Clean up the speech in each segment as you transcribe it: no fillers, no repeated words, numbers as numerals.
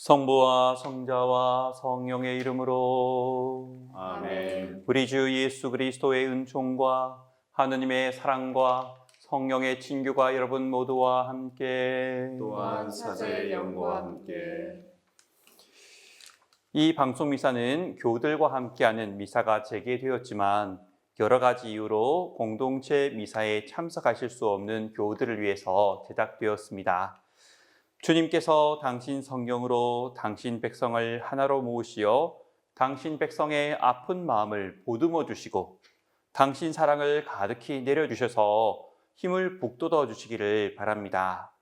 성부와 성자와 성령의 이름으로 아멘. 우리 주 예수 그리스도의 은총과 하느님의 사랑과 성령의 친교가 여러분 모두와 함께 또한 사제의 영과 함께 이 방송 미사는 교우들과 함께하는 미사가 재개되었지만 여러 가지 이유로 공동체 미사에 참석하실 수 없는 교우들을 위해서 제작되었습니다. 주님께서 당신 성령으로 당신 백성을 하나로 모으시어 당신 백성의 아픈 마음을 보듬어 주시고 당신 사랑을 가득히 내려주셔서 힘을 북돋워 주시기를 바랍니다.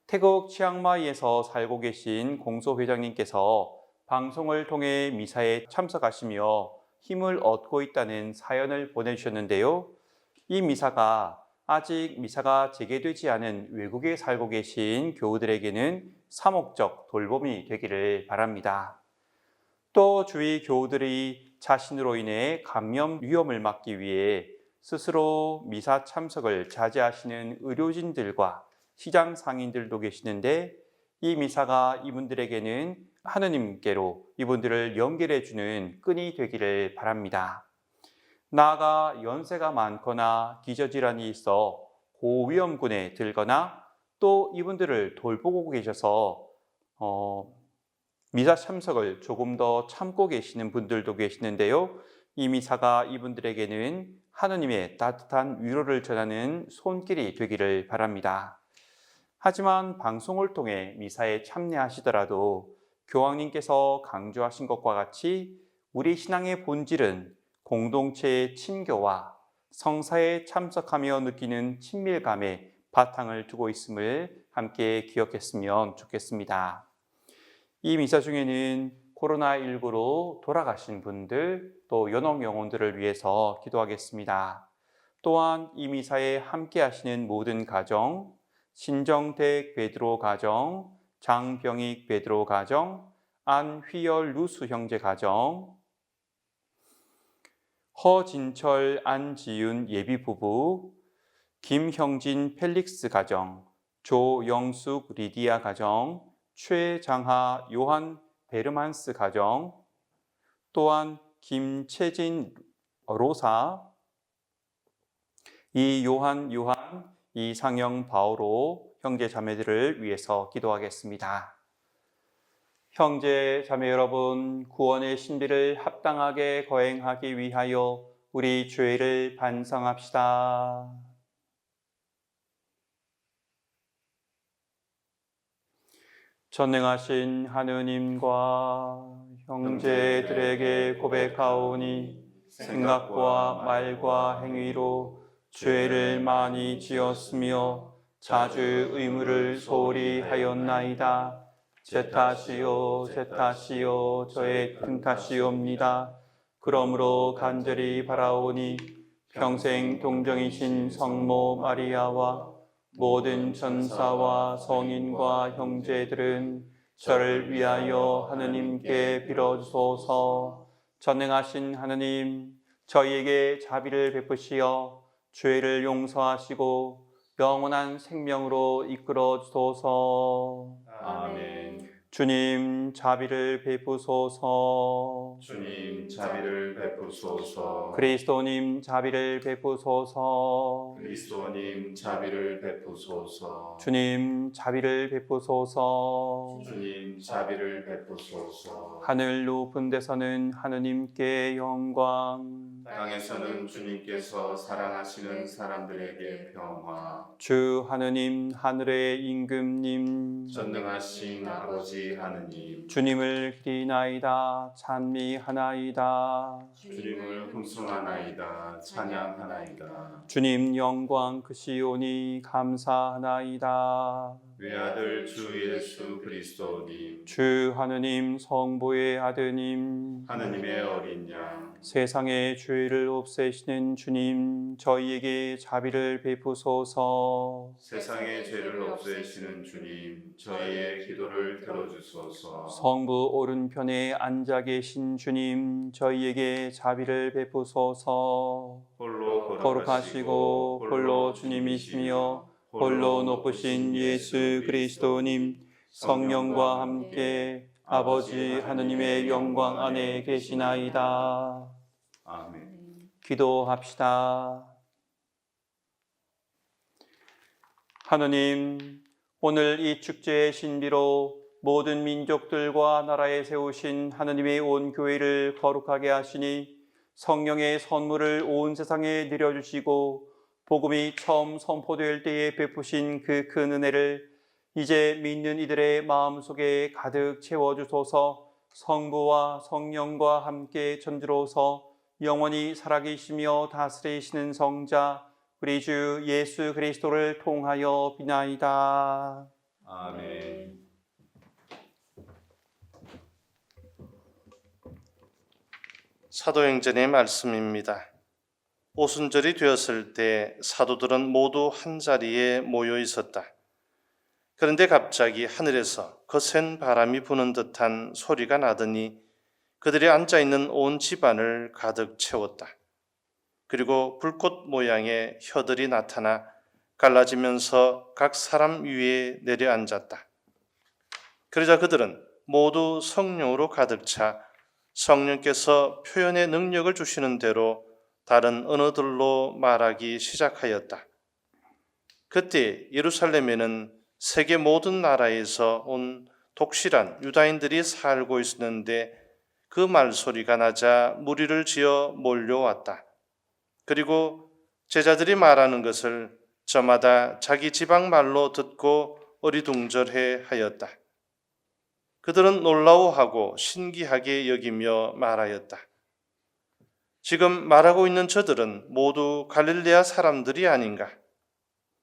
태국 치앙마이에서 살고 계신 공소 회장님께서 방송을 통해 미사에 참석하시며 힘을 얻고 있다는 사연을 보내주셨는데요. 이 미사가 아직 미사가 재개되지 않은 외국에 살고 계신 교우들에게는 사목적 돌봄이 되기를 바랍니다. 또 주위 교우들이 자신으로 인해 감염 위험을 막기 위해 스스로 미사 참석을 자제하시는 의료진들과 시장 상인들도 계시는데 이 미사가 이분들에게는 하느님께로 이분들을 연결해 주는 끈이 되기를 바랍니다. 나아가 연세가 많거나 기저질환이 있어 고위험군에 들거나 또 이분들을 돌보고 계셔서 미사 참석을 조금 더 참고 계시는 분들도 계시는데요. 이 미사가 이분들에게는 하느님의 따뜻한 위로를 전하는 손길이 되기를 바랍니다. 하지만 방송을 통해 미사에 참여하시더라도 교황님께서 강조하신 것과 같이 우리 신앙의 본질은 공동체의 친교와 성사에 참석하며 느끼는 친밀감에 바탕을 두고 있음을 함께 기억했으면 좋겠습니다. 이 미사 중에는 코로나19로 돌아가신 분들 또 연옥 영혼들을 위해서 기도하겠습니다. 또한 이 미사에 함께 하시는 모든 가정, 신정택 베드로 가정, 장병익 베드로 가정, 안휘열 루수 형제 가정, 허진철 안지윤 예비 부부, 김형진 펠릭스 가정, 조영숙 리디아 가정, 최장하 요한 베르만스 가정, 또한 김채진 로사, 이요한 이상영 바오로 형제 자매들을 위해서 기도하겠습니다. 형제 자매 여러분, 구원의 신비를 합당하게 거행하기 위하여 우리 죄를 반성합시다. 전능하신 하느님과 형제들에게 고백하오니 생각과 말과 행위로 죄를 많이 지었으며 자주 의무를 소홀히 하였나이다. 제 탓이요 저의 큰 탓이옵니다. 그러므로 간절히 바라오니 평생 동정이신 성모 마리아와 모든 천사와 성인과 형제들은 저를 위하여 하느님께 빌어주소서. 전능하신 하느님, 저희에게 자비를 베푸시어 죄를 용서하시고 영원한 생명으로 이끌어 주소서. 아멘. 주님 자비를 베푸소서. 주님 자비를 베푸소서. 그리스도님 자비를 베푸소서. 그리스도님 자비를 베푸소서. 주님 자비를 베푸소서. 주님 자비를 베푸소서. 하늘 높은 데서는 하느님께 영광, 땅에서는 주님께서 사랑하시는 사람들에게 평화. 주 하느님 하늘의 임금님, 전능하신 아버지 하느님, 주님을 기리나이다 찬미하나이다. 주님을 hum성하나이다 찬양하나이다. 주님 영광 크시오니 감사하나이다. 외아들 주 예수 그리스도님, 주 하느님 성부의 아드님, 하느님의 어린 양, 세상의 죄를 없애시는 주님, 저희에게 자비를 베푸소서. 세상의 죄를 없애시는 주님, 저희의 기도를 들어주소서. 성부 오른편에 앉아 계신 주님, 저희에게 자비를 베푸소서. 홀로 거룩하시고 홀로 주님이시며 홀로 높으신 예수 그리스도님, 성령과 함께 아버지 하느님의 영광 안에 계시나이다. 아멘. 기도합시다. 하느님, 오늘 이 축제의 신비로 모든 민족들과 나라에 세우신 하느님의 온 교회를 거룩하게 하시니 성령의 선물을 온 세상에 내려주시고 복음이 처음 선포될 때에 베푸신 그 큰 은혜를 이제 믿는 이들의 마음속에 가득 채워주소서. 성부와 성령과 함께 전주로서 영원히 살아계시며 다스리시는 성자 우리 주 예수 그리스도를 통하여 비나이다. 아멘. 사도행전의 말씀입니다. 오순절이 되었을 때 사도들은 모두 한자리에 모여 있었다. 그런데 갑자기 하늘에서 거센 바람이 부는 듯한 소리가 나더니 그들이 앉아있는 온 집안을 가득 채웠다. 그리고 불꽃 모양의 혀들이 나타나 갈라지면서 각 사람 위에 내려앉았다. 그러자 그들은 모두 성령으로 가득 차 성령께서 표현의 능력을 주시는 대로 다른 언어들로 말하기 시작하였다. 그때 예루살렘에는 세계 모든 나라에서 온 독실한 유다인들이 살고 있었는데 그 말소리가 나자 무리를 지어 몰려왔다. 그리고 제자들이 말하는 것을 저마다 자기 지방 말로 듣고 어리둥절해 하였다. 그들은 놀라워하고 신기하게 여기며 말하였다. 지금 말하고 있는 저들은 모두 갈릴레아 사람들이 아닌가?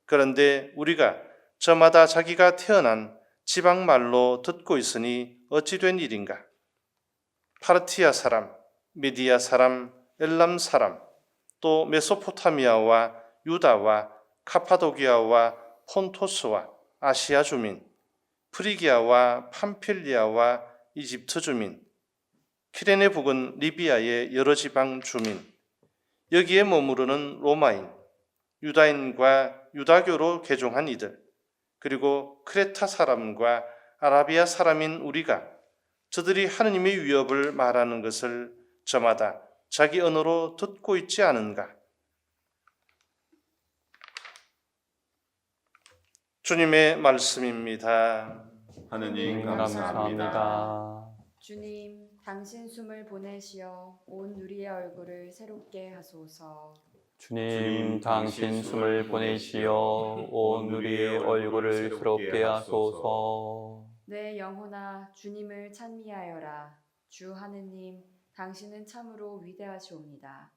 그런데 우리가 저마다 자기가 태어난 지방 말로 듣고 있으니 어찌 된 일인가? 파르티아 사람, 미디아 사람, 엘람 사람, 또 메소포타미아와 유다와 카파도기아와 폰토스와 아시아 주민, 프리기아와 팜필리아와 이집트 주민, 키레네 북은 리비아의 여러 지방 주민, 여기에 머무르는 로마인, 유다인과 유다교로 개종한 이들, 그리고 크레타 사람과 아라비아 사람인 우리가 저들이 하느님의 위협을 말하는 것을 저마다 자기 언어로 듣고 있지 않은가? 주님의 말씀입니다. 하느님 감사합니다. 주님, 당신 숨을 보내시어 온 우리의 얼굴을 새롭게 하소서. 주님, 당신 숨을 보내시어 온 우리의 얼굴을 새롭게 하소서. 내 영혼아, 주님을 찬미하여라. 주 하느님, 당신은 참으로 위대하시옵니다.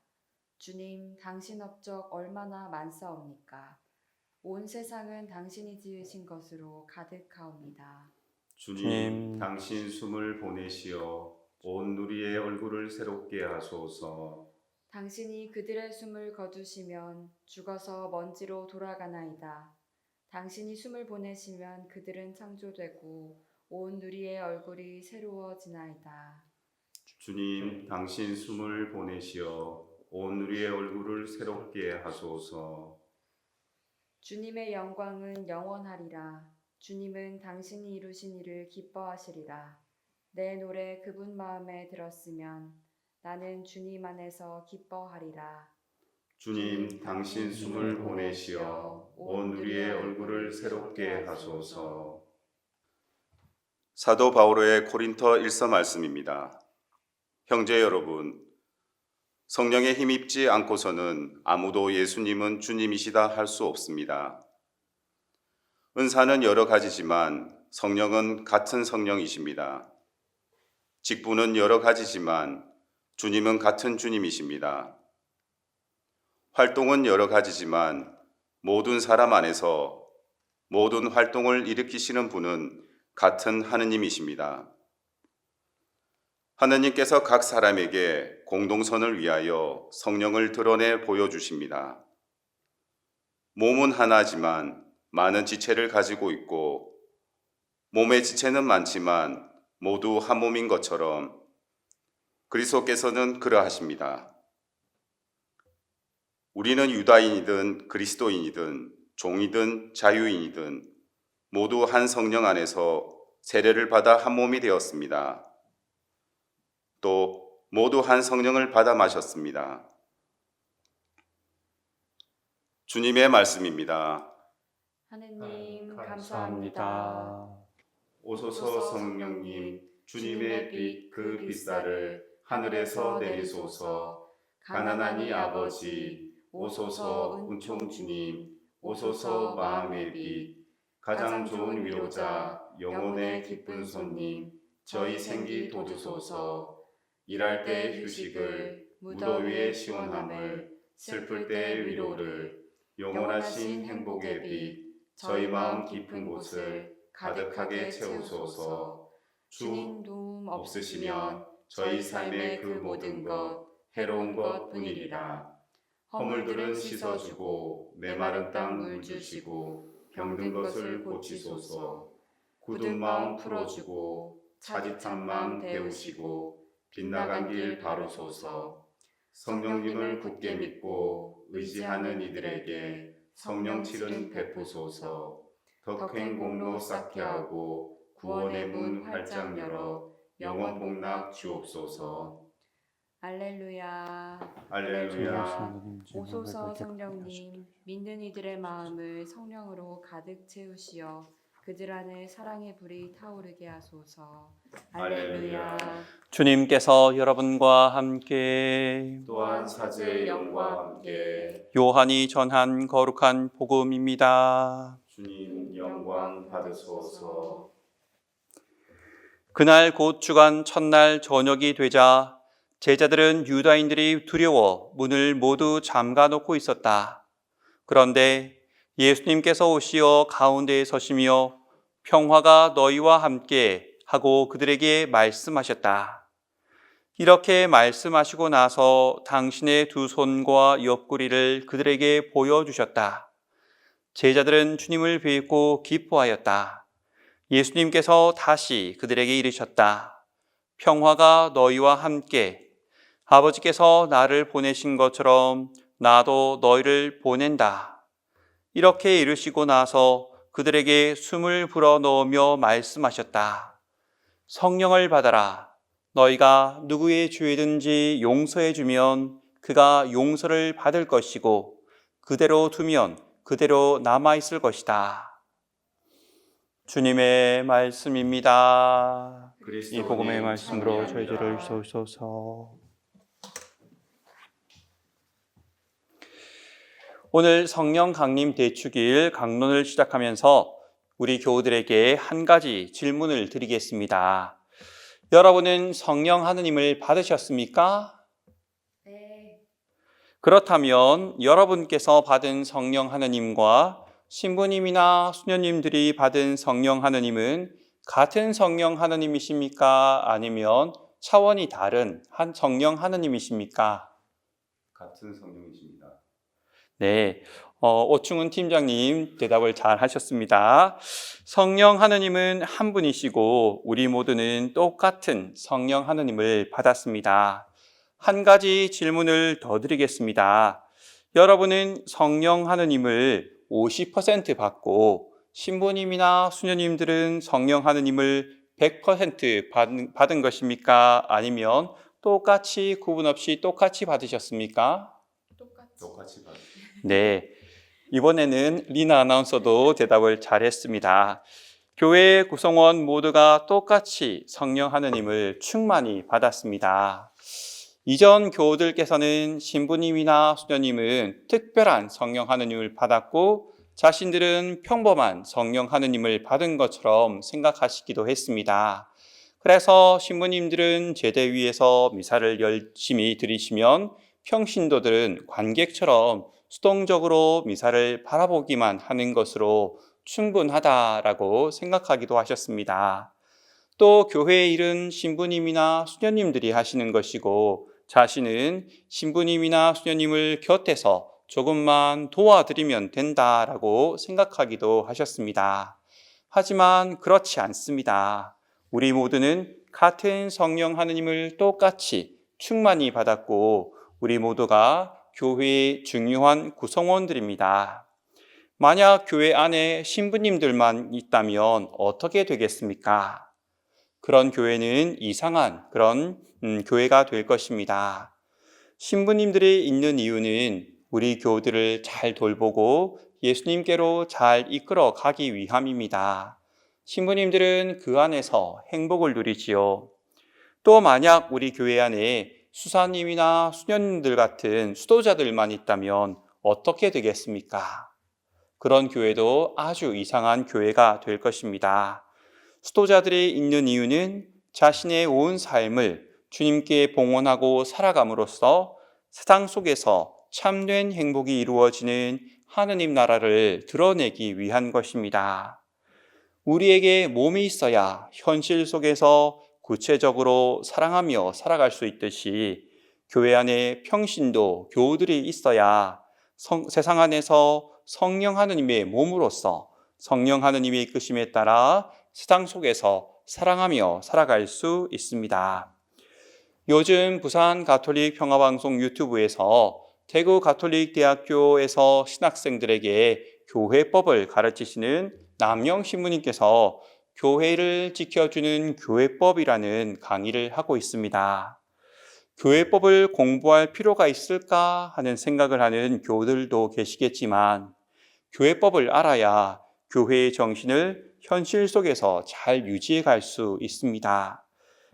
주님, 당신 업적 얼마나 많사옵니까? 온 세상은 당신이 지으신 것으로 가득하옵니다. 주님, 당신 숨을 보내시어 온 우리의 얼굴을 새롭게 하소서. 당신이 그들의 숨을 거두시면 죽어서 먼지로 돌아가나이다. 당신이 숨을 보내시면 그들은 창조되고 온 우리의 얼굴이 새로워지나이다. 주님, 당신 숨을 보내시어 온 우리의 얼굴을 새롭게 하소서. 주님의 영광은 영원하리라. 주님은 당신이 이루신 일을 기뻐하시리라. 내 노래 그분 마음에 들었으면 나는 주님 안에서 기뻐하리라. 주님, 당신 숨을 보내시어 온 우리의 얼굴을 새롭게 하소서. 사도 바오로의 고린토 1서 말씀입니다. 형제 여러분, 성령에 힘입지 않고서는 아무도 예수님은 주님이시다 할 수 없습니다. 은사는 여러 가지지만 성령은 같은 성령이십니다. 직분은 여러 가지지만 주님은 같은 주님이십니다. 활동은 여러 가지지만 모든 사람 안에서 모든 활동을 일으키시는 분은 같은 하느님이십니다. 하느님께서 각 사람에게 공동선을 위하여 성령을 드러내 보여주십니다. 몸은 하나지만 많은 지체를 가지고 있고 몸의 지체는 많지만 모두 한 몸인 것처럼 그리스도께서는 그러하십니다. 우리는 유다인이든 그리스도인이든 종이든 자유인이든 모두 한 성령 안에서 세례를 받아 한 몸이 되었습니다. 또 모두 한 성령을 받아 마셨습니다. 주님의 말씀입니다. 하느님 감사합니다. 오소서 성령님, 주님의 빛 그 빛살을 하늘에서 내리소서. 가난한 이 아버지, 오소서 은총 주님, 오소서 마음의 빛, 가장 좋은 위로자, 영혼의 기쁜 손님, 저희 생기 돋우소서. 일할 때 휴식을, 무더위의 시원함을, 슬플 때 위로를, 영원하신 행복의 빛, 저희 마음 깊은 곳을 가득하게 채우소서. 주 도움 없으시면 저희 삶의 그 모든 것 해로운 것 뿐이리라. 허물들은 씻어주고 메마른 땅 물 주시고 병든 것을 고치소서. 굳은 마음 풀어주고 차짓한 마음 데우시고 빗나간 길 바로소서. 성령님을 굳게 믿고 의지하는 이들에게 성령 칠은 베푸소서. 덕행 공로 쌓게 하고 구원의 문 활짝 열어 영원 복락 주옵소서. 알렐루야. 할렐루야. 오소서 성령님, 믿는 이들의 마음을 성령으로 가득 채우시어 그들 안에 사랑의 불이 타오르게 하소서. 할렐루야. 주님께서 여러분과 함께 또한 사제의 영과 함께 요한이 전한 거룩한 복음입니다. 주님 영광 받으소서. 그날 곧 주간 첫날 저녁이 되자 제자들은 유다인들이 두려워 문을 모두 잠가 놓고 있었다. 그런데 예수님께서 오시어 가운데에 서시며 평화가 너희와 함께 하고 그들에게 말씀하셨다. 이렇게 말씀하시고 나서 당신의 두 손과 옆구리를 그들에게 보여주셨다. 제자들은 주님을 뵙고 기뻐하였다. 예수님께서 다시 그들에게 이르셨다. 평화가 너희와 함께. 아버지께서 나를 보내신 것처럼 나도 너희를 보낸다. 이렇게 이르시고 나서 그들에게 숨을 불어넣으며 말씀하셨다. 성령을 받아라. 너희가 누구의 죄든지 용서해 주면 그가 용서를 받을 것이고 그대로 두면 그대로 남아있을 것이다. 주님의 말씀입니다. 이 복음의 말씀으로 저희 죄를 씻으소서. 오늘 성령 강림 대축일 강론을 시작하면서 우리 교우들에게 한 가지 질문을 드리겠습니다. 여러분은 성령 하느님을 받으셨습니까? 네. 그렇다면 여러분께서 받은 성령 하느님과 신부님이나 수녀님들이 받은 성령 하느님은 같은 성령 하느님이십니까? 아니면 차원이 다른 한 성령 하느님이십니까? 같은 성령이십니다. 네, 오충훈 팀장님 대답을 잘 하셨습니다. 성령 하느님은 한 분이시고 우리 모두는 똑같은 성령 하느님을 받았습니다. 한 가지 질문을 더 드리겠습니다. 여러분은 성령 하느님을 50% 받고 신부님이나 수녀님들은 성령 하느님을 100% 받은 것입니까? 아니면 똑같이 구분 없이 똑같이 받으셨습니까? 똑같이 받으 네, 이번에는 리나 아나운서도 대답을 잘했습니다. 교회 구성원 모두가 똑같이 성령 하느님을 충만히 받았습니다. 이전 교우들께서는 신부님이나 수녀님은 특별한 성령 하느님을 받았고 자신들은 평범한 성령 하느님을 받은 것처럼 생각하시기도 했습니다. 그래서 신부님들은 제대 위에서 미사를 열심히 드리시면 평신도들은 관객처럼 수동적으로 미사를 바라보기만 하는 것으로 충분하다라고 생각하기도 하셨습니다. 또 교회의 일은 신부님이나 수녀님들이 하시는 것이고 자신은 신부님이나 수녀님을 곁에서 조금만 도와드리면 된다라고 생각하기도 하셨습니다. 하지만 그렇지 않습니다. 우리 모두는 같은 성령 하느님을 똑같이 충만히 받았고 우리 모두가 교회의 중요한 구성원들입니다. 만약 교회 안에 신부님들만 있다면 어떻게 되겠습니까? 그런 교회는 이상한 그런 교회가 될 것입니다. 신부님들이 있는 이유는 우리 교우들을 잘 돌보고 예수님께로 잘 이끌어 가기 위함입니다. 신부님들은 그 안에서 행복을 누리지요. 또 만약 우리 교회 안에 수사님이나 수녀님들 같은 수도자들만 있다면 어떻게 되겠습니까? 그런 교회도 아주 이상한 교회가 될 것입니다. 수도자들이 있는 이유는 자신의 온 삶을 주님께 봉헌하고 살아감으로써 세상 속에서 참된 행복이 이루어지는 하느님 나라를 드러내기 위한 것입니다. 우리에게 몸이 있어야 현실 속에서 구체적으로 사랑하며 살아갈 수 있듯이 교회 안에 평신도 교우들이 있어야 세상 안에서 성령 하느님의 몸으로서 성령 하느님의 이끄심에 따라 세상 속에서 사랑하며 살아갈 수 있습니다. 요즘 부산 가톨릭 평화방송 유튜브에서 대구 가톨릭 대학교에서 신학생들에게 교회법을 가르치시는 남영 신부님께서 교회를 지켜주는 교회법이라는 강의를 하고 있습니다. 교회법을 공부할 필요가 있을까 하는 생각을 하는 교우들도 계시겠지만 교회법을 알아야 교회의 정신을 현실 속에서 잘 유지해 갈 수 있습니다.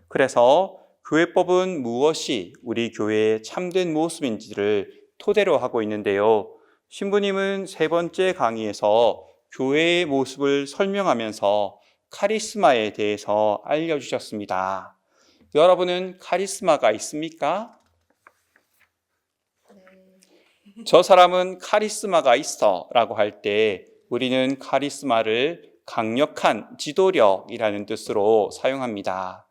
그래서 교회법은 무엇이 우리 교회의 참된 모습인지를 토대로 하고 있는데요. 신부님은 세 번째 강의에서 교회의 모습을 설명하면서 카리스마에 대해서 알려주셨습니다. 여러분은 카리스마가 있습니까? 저 사람은 카리스마가 있어 라고 할 때 우리는 카리스마를 강력한 지도력이라는 뜻으로 사용합니다.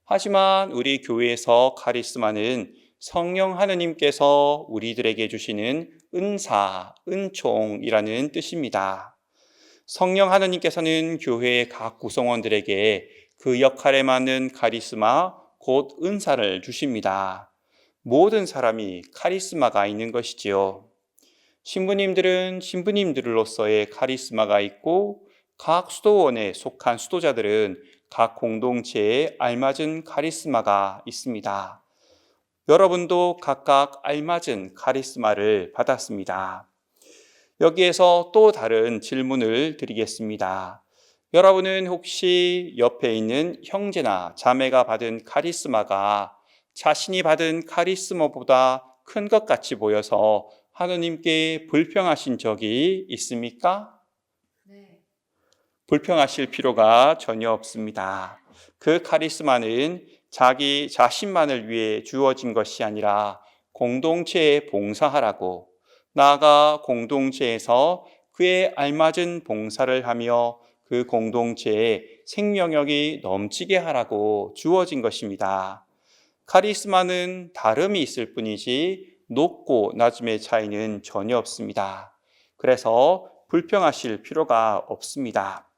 하지만 우리 교회에서 카리스마는 성령 하느님께서 우리들에게 주시는 은사, 은총이라는 뜻입니다. 성령 하느님께서는 교회의 각 구성원들에게 그 역할에 맞는 카리스마, 곧 은사를 주십니다. 모든 사람이 카리스마가 있는 것이지요. 신부님들은 신부님들로서의 카리스마가 있고 각 수도원에 속한 수도자들은 각 공동체에 알맞은 카리스마가 있습니다. 여러분도 각각 알맞은 카리스마를 받았습니다. 여기에서 또 다른 질문을 드리겠습니다. 여러분은 혹시 옆에 있는 형제나 자매가 받은 카리스마가 자신이 받은 카리스마보다 큰 것 같이 보여서 하느님께 불평하신 적이 있습니까? 네. 불평하실 필요가 전혀 없습니다. 그 카리스마는 자기 자신만을 위해 주어진 것이 아니라 공동체에 봉사하라고, 나아가 공동체에서 그에 알맞은 봉사를 하며 그 공동체에 생명력이 넘치게 하라고 주어진 것입니다. 카리스마는 다름이 있을 뿐이지 높고 낮음의 차이는 전혀 없습니다. 그래서 불평하실 필요가 없습니다.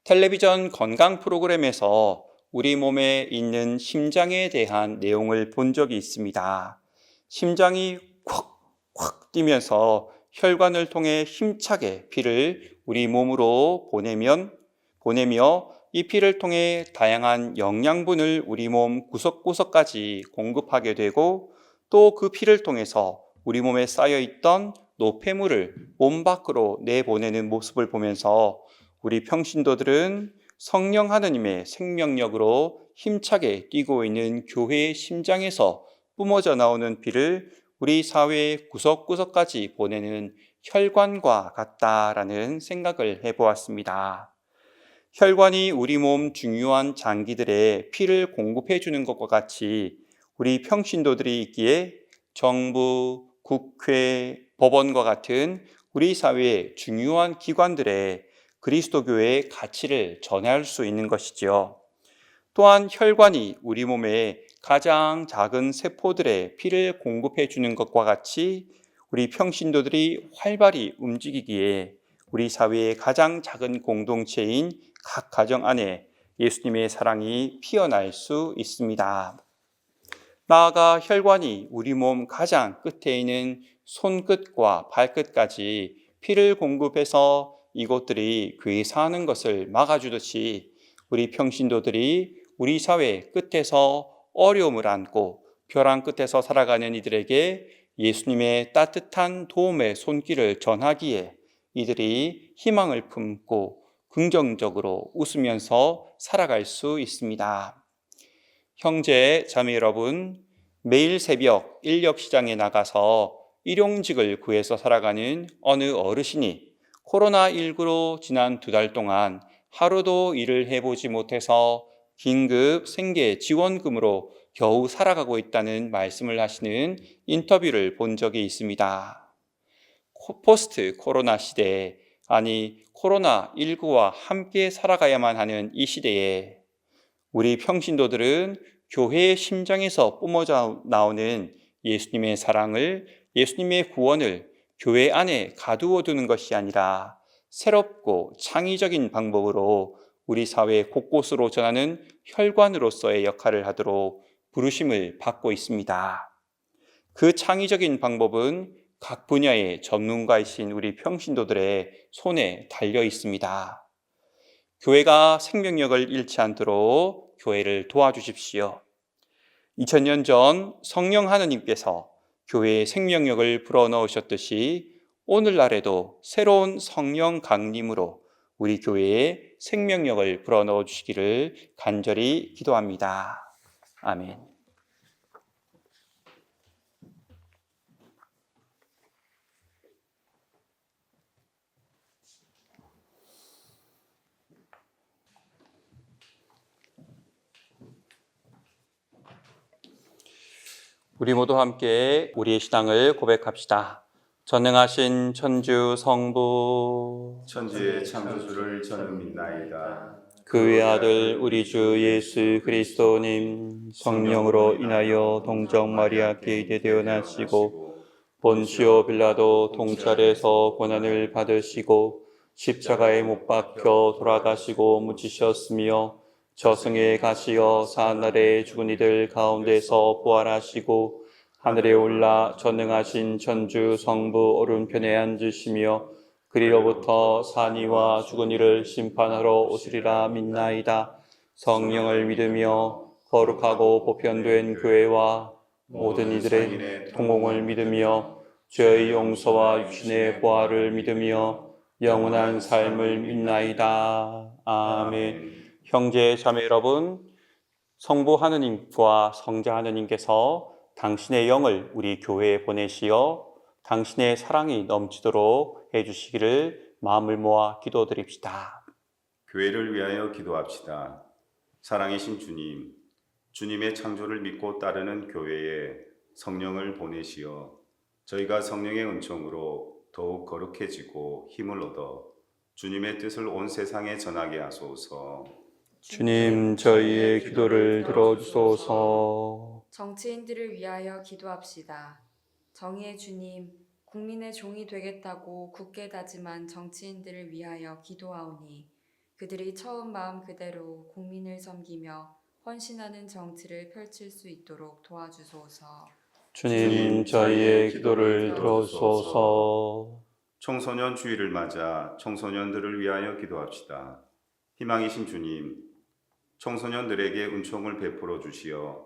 텔레비전 건강 프로그램에서 우리 몸에 있는 심장에 대한 내용을 본 적이 있습니다. 심장이 콱콱 뛰면서 혈관을 통해 힘차게 피를 우리 몸으로 보내며 이 피를 통해 다양한 영양분을 우리 몸 구석구석까지 공급하게 되고 또 그 피를 통해서 우리 몸에 쌓여있던 노폐물을 몸 밖으로 내보내는 모습을 보면서 우리 평신도들은 성령 하느님의 생명력으로 힘차게 뛰고 있는 교회의 심장에서 뿜어져 나오는 피를 우리 사회의 구석구석까지 보내는 혈관과 같다라는 생각을 해보았습니다. 혈관이 우리 몸 중요한 장기들의 피를 공급해 주는 것과 같이 우리 평신도들이 있기에 정부, 국회, 법원과 같은 우리 사회의 중요한 기관들의 그리스도교의 가치를 전할 수 있는 것이지요. 또한 혈관이 우리 몸의 가장 작은 세포들의 피를 공급해 주는 것과 같이 우리 평신도들이 활발히 움직이기에 우리 사회의 가장 작은 공동체인 각 가정 안에 예수님의 사랑이 피어날 수 있습니다. 나아가 혈관이 우리 몸 가장 끝에 있는 손끝과 발끝까지 피를 공급해서 이곳들이 괴사하는 것을 막아주듯이 우리 평신도들이 우리 사회 끝에서 어려움을 안고 벼랑 끝에서 살아가는 이들에게 예수님의 따뜻한 도움의 손길을 전하기에 이들이 희망을 품고 긍정적으로 웃으면서 살아갈 수 있습니다. 형제, 자매 여러분, 매일 새벽 인력시장에 나가서 일용직을 구해서 살아가는 어느 어르신이 코로나19로 지난 2달 동안 하루도 일을 해보지 못해서 긴급 생계 지원금으로 겨우 살아가고 있다는 말씀을 하시는 인터뷰를 본 적이 있습니다. 포스트 코로나 시대에, 아니 코로나19와 함께 살아가야만 하는 이 시대에 우리 평신도들은 교회의 심장에서 뿜어져 나오는 예수님의 사랑을, 예수님의 구원을 교회 안에 가두어 두는 것이 아니라 새롭고 창의적인 방법으로 우리 사회 곳곳으로 전하는 혈관으로서의 역할을 하도록 부르심을 받고 있습니다. 그 창의적인 방법은 각 분야의 전문가이신 우리 평신도들의 손에 달려 있습니다. 교회가 생명력을 잃지 않도록 교회를 도와주십시오. 2000년 전 성령 하느님께서 교회의 생명력을 불어넣으셨듯이 오늘날에도 새로운 성령 강림으로 우리 교회에 생명력을 불어넣어 주시기를 간절히 기도합니다. 아멘. 우리 모두 함께 우리의 신앙을 고백합시다. 전능하신 천주 성부 천지의 창조주를 저는 믿나이다. 그의 아들 우리 주 예수 그리스도님 성령으로 인하여 동정 마리아께 이대 나시고 본시오 빌라도 통찰에서 고난을 받으시고 십자가에 못 박혀 돌아가시고 묻히셨으며 저승에 가시어 사날에 죽은 이들 가운데서 부활하시고 하늘에 올라 전능하신 천주 성부 오른편에 앉으시며 그리로부터 산이와 죽은 이를 심판하러 오시리라 믿나이다. 성령을 믿으며 거룩하고 보편된 교회와 모든 이들의 통공을 믿으며 죄의 용서와 육신의 부활을 믿으며 영원한 삶을 믿나이다. 아멘. 형제 자매 여러분, 성부 하느님과 성자 하느님께서 당신의 영을 우리 교회에 보내시어 당신의 사랑이 넘치도록 해주시기를 마음을 모아 기도드립시다. 교회를 위하여 기도합시다. 사랑이신 주님, 주님의 창조를 믿고 따르는 교회에 성령을 보내시어 저희가 성령의 은총으로 더욱 거룩해지고 힘을 얻어 주님의 뜻을 온 세상에 전하게 하소서. 주님, 저희의 기도를 들어주소서. 정치인들을 위하여 기도합시다. 정의의 주님, 국민의 종이 되겠다고 굳게 다짐한 정치인들을 위하여 기도하오니 그들이 처음 마음 그대로 국민을 섬기며 헌신하는 정치를 펼칠 수 있도록 도와주소서. 주님, 저희의 기도를 들어주소서. 청소년 주일을 맞아 청소년들을 위하여 기도합시다. 희망이신 주님, 청소년들에게 은총을 베풀어 주시어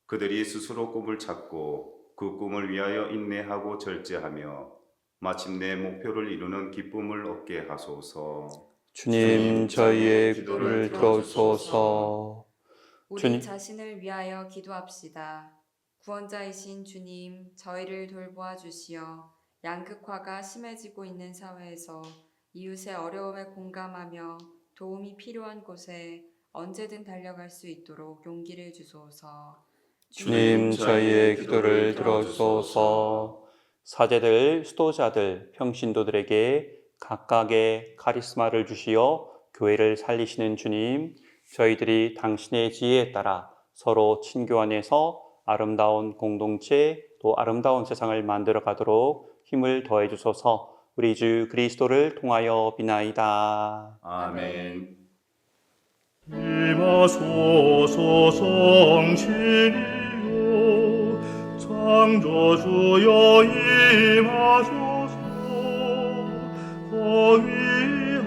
그들이 스스로 꿈을 찾고 그 꿈을 위하여 인내하고 절제하며 마침내 목표를 이루는 기쁨을 얻게 하소서. 주님, 저희의 기도를 들어주소서. 우리 주님. 자신을 위하여 기도합시다. 구원자이신 주님, 저희를 돌보아 주시어 양극화가 심해지고 있는 사회에서 이웃의 어려움에 공감하며 도움이 필요한 곳에 언제든 달려갈 수 있도록 용기를 주소서. 주님, 저희의 기도를 들어주소서. 사제들, 수도자들, 평신도들에게 각각의 카리스마를 주시어 교회를 살리시는 주님, 저희들이 당신의 지혜에 따라 서로 친교 안에서 아름다운 공동체, 또 아름다운 세상을 만들어 가도록 힘을 더해 주소서. 우리 주 그리스도를 통하여 비나이다. 아멘. 임하소서 성신이여 창조주여 임하소서 거위하오는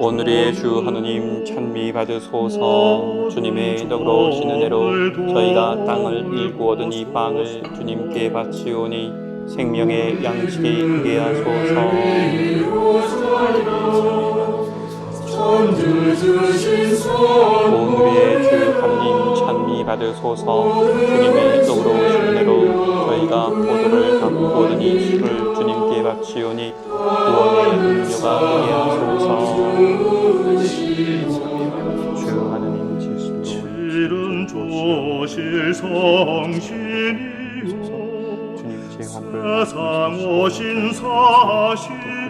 오늘의 주 하느님 찬미 받으소서. 주님의 너그러우신 은혜로 저희가 땅을 일구 얻은 이 빵을 주님께 바치오니 생명의 양식이 되게 하소서. 오늘의 주 하느님 찬미 받으소서. 주님의 너그러우신 은혜로 저희가 포도를 갖고 얻은 이 술을 주님께 바치오니 구원의 음료가 되게 하소서. 주 하느님 질은 조실 성신이요 주님 제 환불 세상 오신 사실이라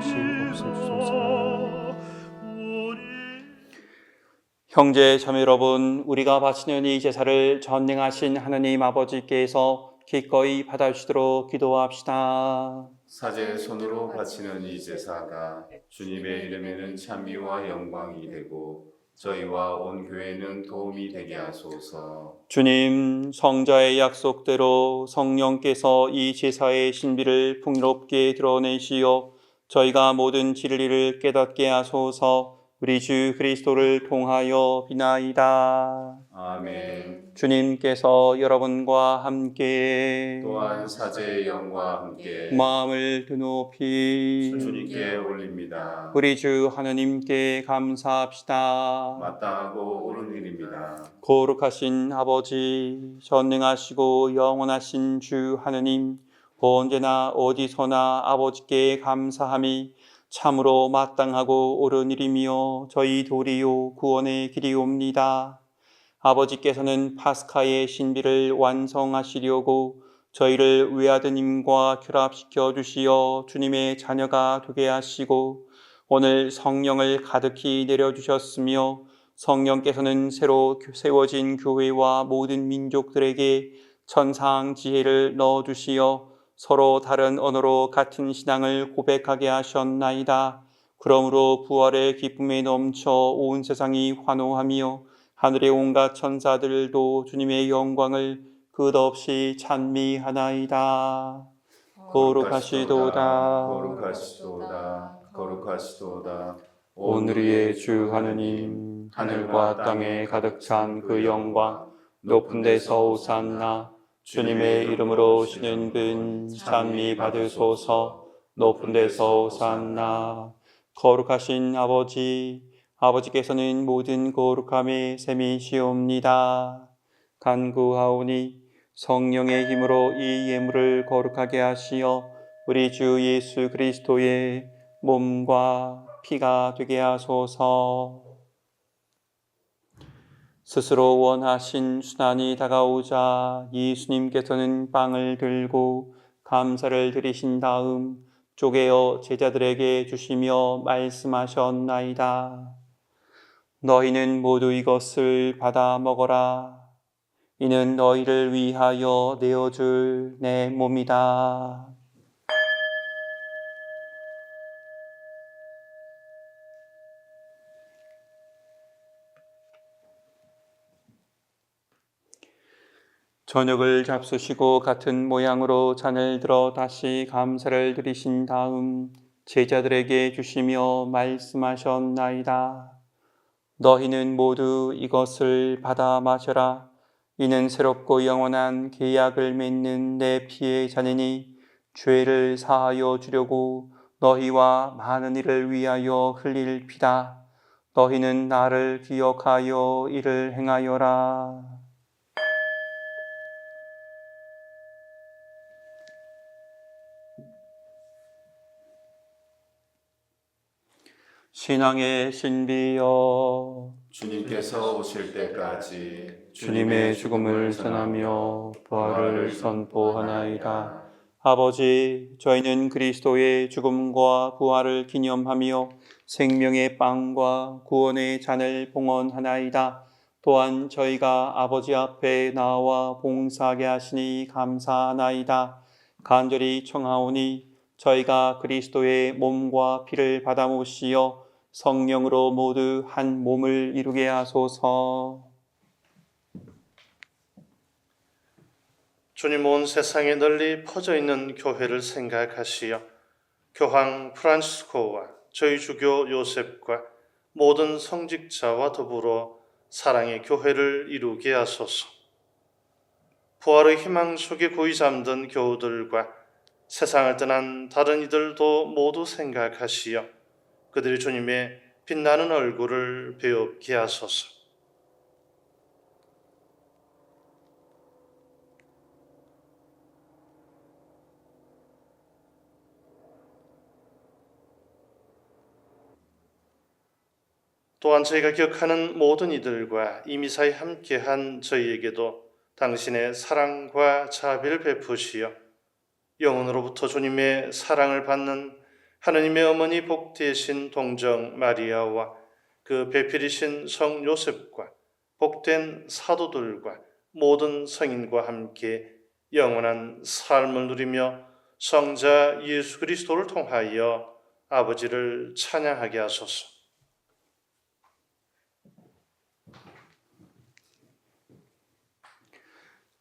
형제 자매 여러분, 우리가 바치는 이 제사를 전능하신 하느님 아버지께서 기꺼이 받아주시도록 기도합시다. 사제의 손으로 바치는 이 제사가 주님의 이름에는 찬미와 영광이 되고 저희와 온 교회는 도움이 되게 하소서. 주님, 성자의 약속대로 성령께서 이 제사의 신비를 풍요롭게 드러내시어 저희가 모든 진리를 깨닫게 하소서. 우리 주 그리스도를 통하여 비나이다. 아멘. 주님께서 여러분과 함께 또한 사제의 영과 함께 마음을 드높이 주님께 올립니다. 우리 주 하느님께 감사합시다. 마땅하고 옳은 일입니다. 거룩하신 아버지, 전능하시고 영원하신 주 하느님, 언제나 어디서나 아버지께 감사함이 참으로 마땅하고 옳은 일이며 저희 도리요 구원의 길이옵니다. 아버지께서는 파스카의 신비를 완성하시려고 저희를 외아드님과 결합시켜 주시어 주님의 자녀가 되게 하시고 오늘 성령을 가득히 내려주셨으며 성령께서는 새로 세워진 교회와 모든 민족들에게 천상 지혜를 넣어주시어 서로 다른 언어로 같은 신앙을 고백하게 하셨나이다. 그러므로 부활의 기쁨에 넘쳐 온 세상이 환호하며 하늘의 온갖 천사들도 주님의 영광을 끝없이 찬미하나이다. 거룩하시도다. 거룩하시도다. 거룩하시도다. 오늘의 주 하느님, 하늘과 땅에 가득 찬 그 영광, 높은 데서 오산나, 주님의 이름으로 오시는 분 찬미 받으소서. 높은 데서 오산나. 거룩하신 아버지, 아버지께서는 모든 거룩함의 셈이시옵니다. 간구하오니 성령의 힘으로 이 예물을 거룩하게 하시어 우리 주 예수 그리스도의 몸과 피가 되게 하소서. 스스로 원하신 순환이 다가오자 예수님께서는 빵을 들고 감사를 드리신 다음 쪼개어 제자들에게 주시며 말씀하셨나이다. 너희는 모두 이것을 받아 먹어라. 이는 너희를 위하여 내어줄 내 몸이다. 저녁을 잡수시고 같은 모양으로 잔을 들어 다시 감사를 드리신 다음 제자들에게 주시며 말씀하셨나이다. 너희는 모두 이것을 받아 마셔라. 이는 새롭고 영원한 계약을 맺는 내 피의 잔이니 죄를 사하여 주려고 너희와 많은 이를 위하여 흘릴 피다. 너희는 나를 기억하여 이를 행하여라. 신앙의 신비여, 주님께서 오실 때까지 주님의 죽음을 전하며 부활을 선포하나이다. 아버지, 저희는 그리스도의 죽음과 부활을 기념하며 생명의 빵과 구원의 잔을 봉헌하나이다. 또한 저희가 아버지 앞에 나와 봉사하게 하시니 감사하나이다. 간절히 청하오니 저희가 그리스도의 몸과 피를 받아 모시어 성령으로 모두 한 몸을 이루게 하소서. 주님 온 세상에 널리 퍼져 있는 교회를 생각하시어 교황 프란치스코와 저희 주교 요셉과 모든 성직자와 더불어 사랑의 교회를 이루게 하소서. 부활의 희망 속에 고이 잠든 교우들과 세상을 떠난 다른 이들도 모두 생각하시어 그들이 주님의 빛나는 얼굴을 배웁게 하소서. 또한 저희가 기억하는 모든 이들과 이 미사에 함께한 저희에게도 당신의 사랑과 자비를 베푸시어 영혼으로부터 주님의 사랑을 받는 하느님의 어머니 복되신 동정 마리아와 그 배필이신 성 요셉과 복된 사도들과 모든 성인과 함께 영원한 삶을 누리며 성자 예수 그리스도를 통하여 아버지를 찬양하게 하소서.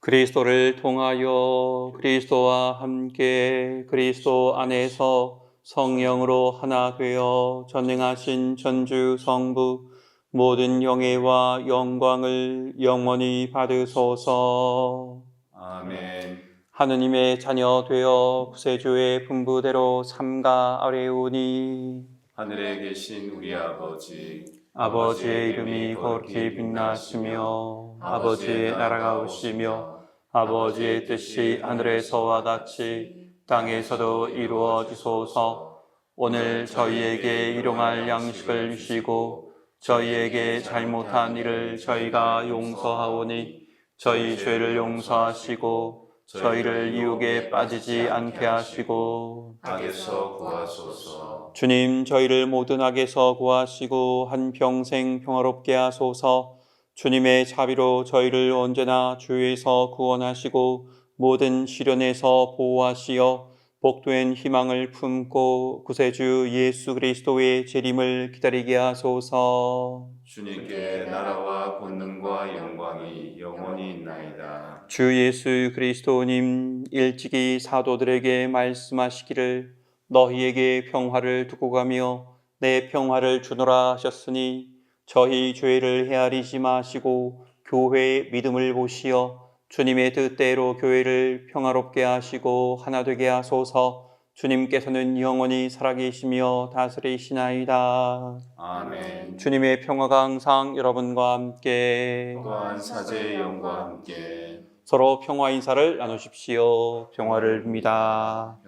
그리스도를 통하여 그리스도와 함께 그리스도 안에서 성령으로 하나 되어 전능하신 전주 성부 모든 영예와 영광을 영원히 받으소서. 아멘. 하느님의 자녀 되어 구세주의 분부대로 삼가 아뢰오니 하늘에 계신 우리 아버지, 아버지의 이름이 거룩히 빛나시며 아버지의 나라가 오시며 아버지의 뜻이 하늘에서와 같이 땅에서도 이루어지소서. 오늘 저희에게 일용할 양식을 주시고 저희에게 잘못한 일을 저희가 용서하오니 저희 죄를 용서하시고 저희를 유혹에 빠지지 않게 하시고 악에서 구하소서. 주님, 저희를 모든 악에서 구하시고 한평생 평화롭게 하소서. 주님의 자비로 저희를 언제나 주에서 구원하시고 모든 시련에서 보호하시어 복된 희망을 품고 구세주 예수 그리스도의 재림을 기다리게 하소서. 주님께 나라와 권능과 영광이 영원히 있나이다. 주 예수 그리스도님, 일찍이 사도들에게 말씀하시기를 너희에게 평화를 두고 가며 내 평화를 주노라 하셨으니 저희 죄를 헤아리지 마시고 교회의 믿음을 보시어 주님의 뜻대로 교회를 평화롭게 하시고 하나 되게 하소서. 주님께서는 영원히 살아계시며 다스리시나이다. 아멘. 주님의 평화가 항상 여러분과 함께 또한 사제의 영과 함께 서로 평화 인사를 나누십시오. 평화를 빕니다.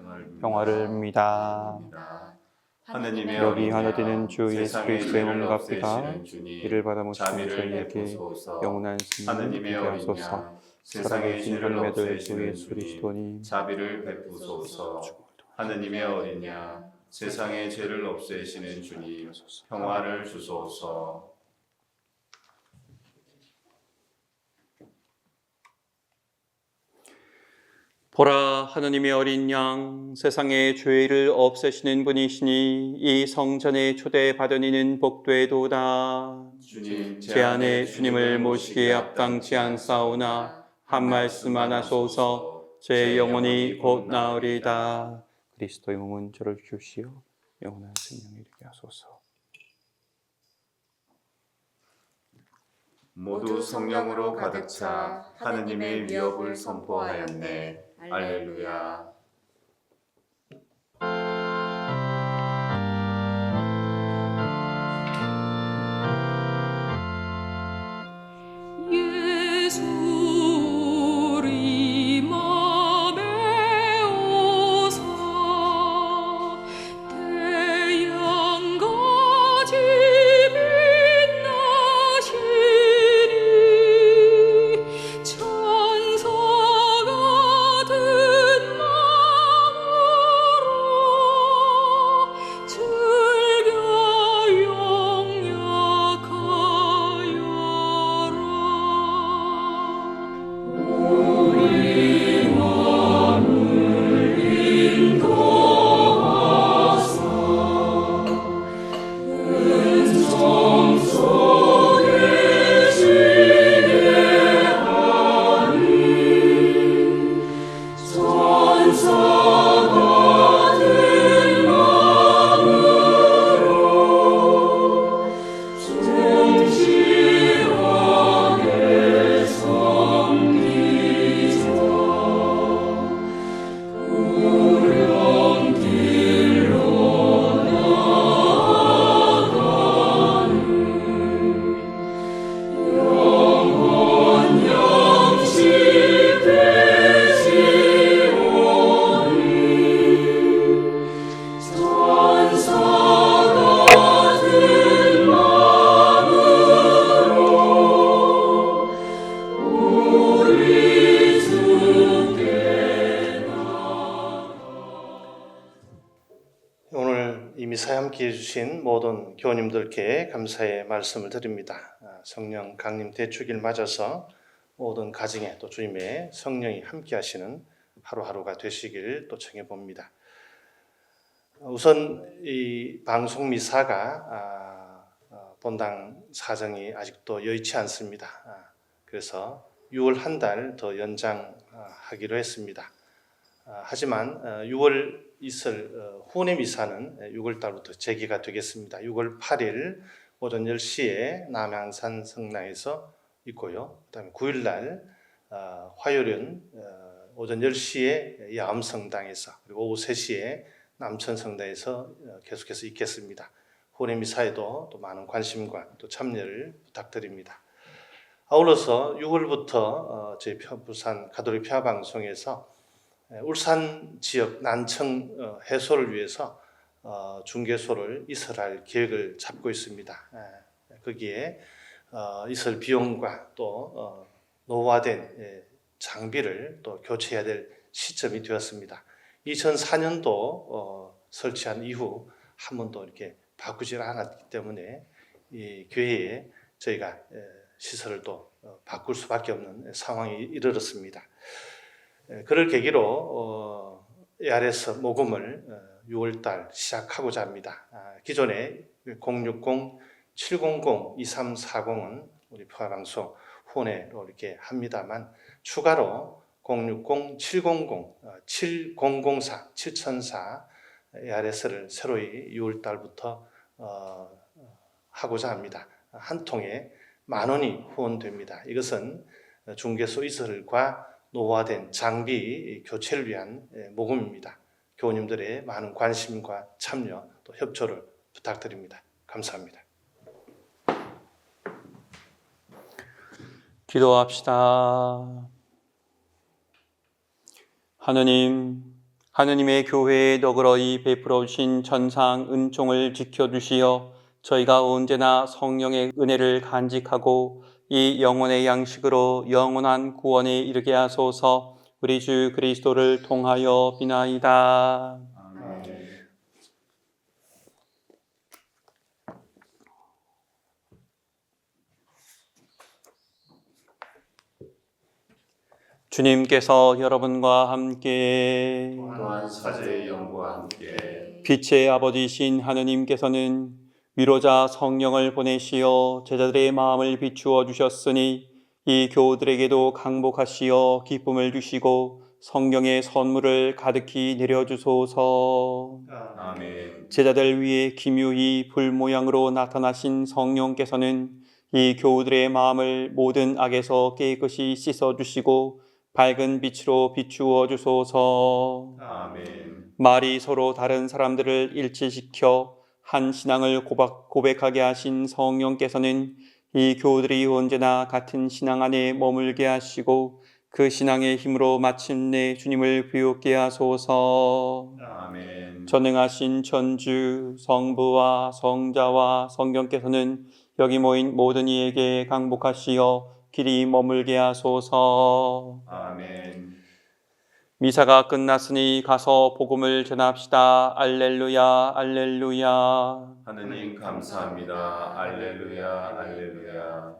평화를 빕니다. 하느님의 여기 어린 하나 양, 되는 주 예수 세상의 그리스도의 죄를 몸과 피가 없애시는 주님, 이를 받아 모시는 자비를 저희에게 베푸소서. 영원한 승리를 하느님의 주게 어린 하소서. 양, 세상의 살아계신 죄를 하나님의 주 없애시는 예수 주님, 그리스도님, 자비를 베푸소서. 하느님의 어린 양, 세상의 죄를 없애시는 주님, 평화를 주소서. 보라, 하느님의 어린 양, 세상의 죄를 없애시는 분이시니 이 성전에 초대받은 이는 복되도다. 주님, 제 안에 주님을 모시기에 합당치 않사오나 한 말씀만 하소서. 제 영혼이 곧 나으리다. 그리스도의 몸은 저를 주시어 영원한 생명이 되게 하소서. 모두 성령으로 가득 차 하느님의 위협을 선포하였네. 할렐루야. 예수 우리 맘에 오사 태양같이 빛나시니 천사 같은 마음으로 즐겨 영약하여라. 천사 같은 이 미사에 함께해 주신 모든 교우님들께 감사의 말씀을 드립니다. 성령 강림 대축일 맞아서 모든 가정에 또 주님의 성령이 함께하시는 하루하루가 되시길 또 청해 봅니다. 우선 이 방송 미사가 본당 사정이 아직도 여의치 않습니다. 그래서 6월 한 달 더 연장하기로 했습니다. 하지만 6월 있을 후원의 미사는 6월 달부터 재개가 되겠습니다. 6월 8일 오전 10시에 남양산 성당에서 있고요. 그다음에 9일 날 화요일은 오전 10시에 야암성당에서 그리고 오후 3시에 남천성당에서 계속해서 있겠습니다. 후원의 미사에도 또 많은 관심과 또 참여를 부탁드립니다. 아울러서 6월부터 저희 부산 가톨릭 평화방송에서 울산 지역 난청 해소를 위해서 중개소를 이설할 계획을 잡고 있습니다. 거기에 이설 비용과 또 노후화된 장비를 또 교체해야 될 시점이 되었습니다. 2004년도 설치한 이후 한 번도 이렇게 바꾸지 않았기 때문에 이 교회에 저희가 시설을 또 바꿀 수밖에 없는 상황이 이르렀습니다. 그를 계기로 ARS 모금을 6월달 시작하고자 합니다. 기존에 060-700-2340은 우리 평화방송 후원회로 이렇게 합니다만 추가로 060-700-7004, 7004 ARS를 새로이 6월달부터 하고자 합니다. 한 통에 10,000원이 후원됩니다. 이것은 중개소 이설과 노후화된 장비 교체를 위한 모금입니다. 교우님들의 많은 관심과 참여 또 협조를 부탁드립니다. 감사합니다. 기도합시다. 하느님, 하느님의 교회에 너그러이 베풀어 주신 천상 은총을 지켜주시어 저희가 언제나 성령의 은혜를 간직하고 이 영혼의 양식으로 영원한 구원에 이르게 하소서. 우리 주 그리스도를 통하여 비나이다. 아멘. 주님께서 여러분과 함께 또한 사제의 영과 함께 빛의 아버지신 하느님께서는 위로자 성령을 보내시어 제자들의 마음을 비추어 주셨으니 이 교우들에게도 강복하시어 기쁨을 주시고 성령의 선물을 가득히 내려주소서. 아멘. 제자들 위에 기묘히 불 모양으로 나타나신 성령께서는 이 교우들의 마음을 모든 악에서 깨끗이 씻어주시고 밝은 빛으로 비추어 주소서. 아멘. 말이 서로 다른 사람들을 일치시켜 한 신앙을 고백하게 하신 성령께서는 이 교우들이 언제나 같은 신앙 안에 머물게 하시고 그 신앙의 힘으로 마침내 주님을 부욕게 하소서. 아멘. 전능하신 천주 성부와 성자와 성령께서는 여기 모인 모든 이에게 강복하시어 길이 머물게 하소서. 아멘. 미사가 끝났으니 가서 복음을 전합시다. 알렐루야, 알렐루야. 하느님 감사합니다. 알렐루야, 알렐루야.